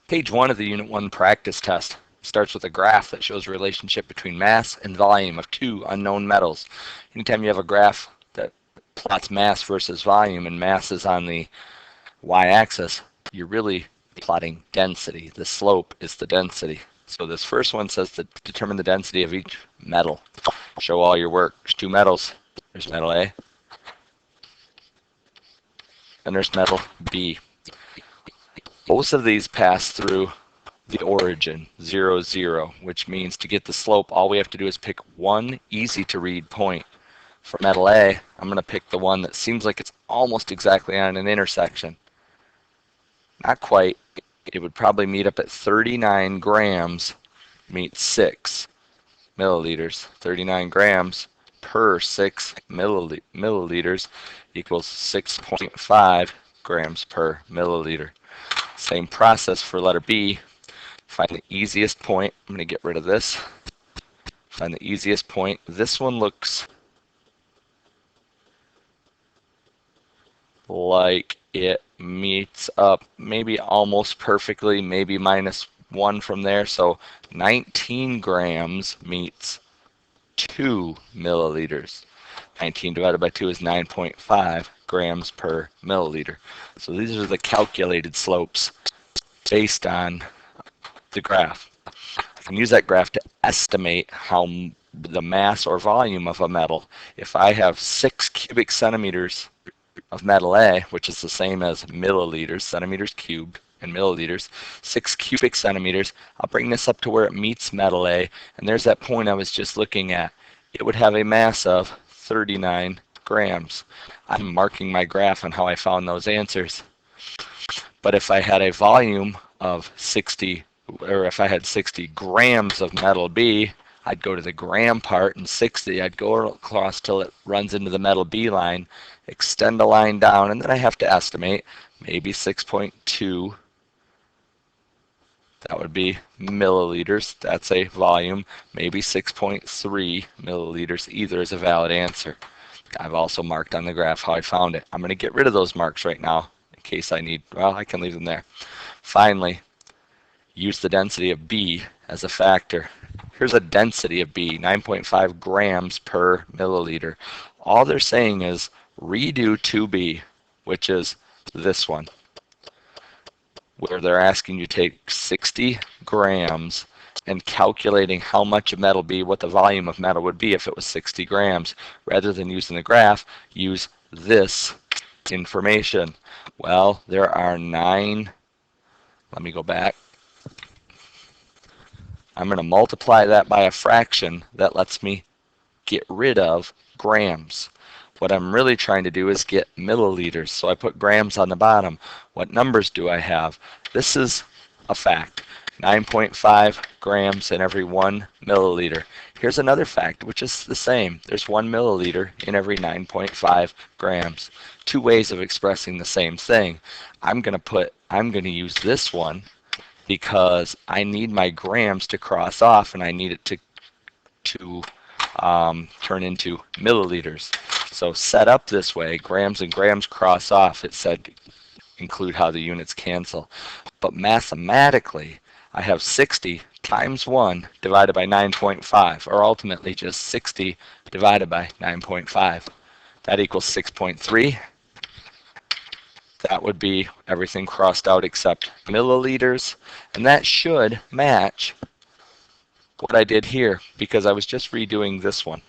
Page 1 of the Unit 1 practice test starts with a graph that shows a relationship between mass and volume of two unknown metals. Anytime you have a graph that plots mass versus volume and mass is on the y-axis, you're really plotting density. The slope is the density. So this first one says to determine the density of each metal. Show all your work. There's two metals. There's metal A, and there's metal B. Both of these pass through the origin, 0, 0, which means to get the slope, all we have to do is pick one easy to read point. For metal A, I'm going to pick the one that seems like it's almost exactly on an intersection. Not quite. It would probably meet up at 39 grams, meet 6 milliliters. 39 grams per 6 milliliters equals 6.5 grams per milliliter. Same process for letter B. Find the easiest point. I'm going to get rid of this. Find the easiest point. This one looks like it meets up maybe almost perfectly, maybe minus 1 from there. So 19 grams meets 2 milliliters. 19 divided by 2 is 9.5 grams per milliliter. So these are the calculated slopes based on the graph. I can use that graph to estimate how the mass or volume of a metal. If I have 6 cubic centimeters of metal A, which is the same as milliliters, centimeters cubed and milliliters, 6 cubic centimeters, I'll bring this up to where it meets metal A, and there's that point I was just looking at. It would have a mass of 39 grams. I'm marking my graph on how I found those answers. But if I had a volume of 60, or if I had 60 grams of metal B, I'd go to the gram part, and 60, I'd go across till it runs into the metal B line, extend a line down, and then I have to estimate maybe 6.2. That would be milliliters. That's a volume. Maybe 6.3 milliliters. Either is a valid answer. I've also marked on the graph how I found it. I'm going to get rid of those marks right now in case I need, well, I can leave them there. Finally, use the density of B as a factor. Here's a density of B, 9.5 grams per milliliter. All they're saying is redo 2B, which is this one, where they're asking you to take 60 grams and calculating how much of metal B, what the volume of metal would be if it was 60 grams. Rather than using the graph, use this information. Well, there are 9, let me go back. I'm going to multiply that by a fraction that lets me get rid of grams. What I'm really trying to do is get milliliters, so I put grams on the bottom. What numbers do I have? This is a fact. 9.5 grams in every 1 milliliter. Here's another fact, which is the same. There's 1 milliliter in every 9.5 grams. Two ways of expressing the same thing. I'm going to use this one because I need my grams to cross off, and I need it to turn into milliliters. So set up this way, grams and grams cross off. It said include how the units cancel. But mathematically, I have 60 times 1 divided by 9.5, or ultimately just 60 divided by 9.5. That equals 6.3. That would be everything crossed out except milliliters, and that should match what I did here because I was just redoing this one.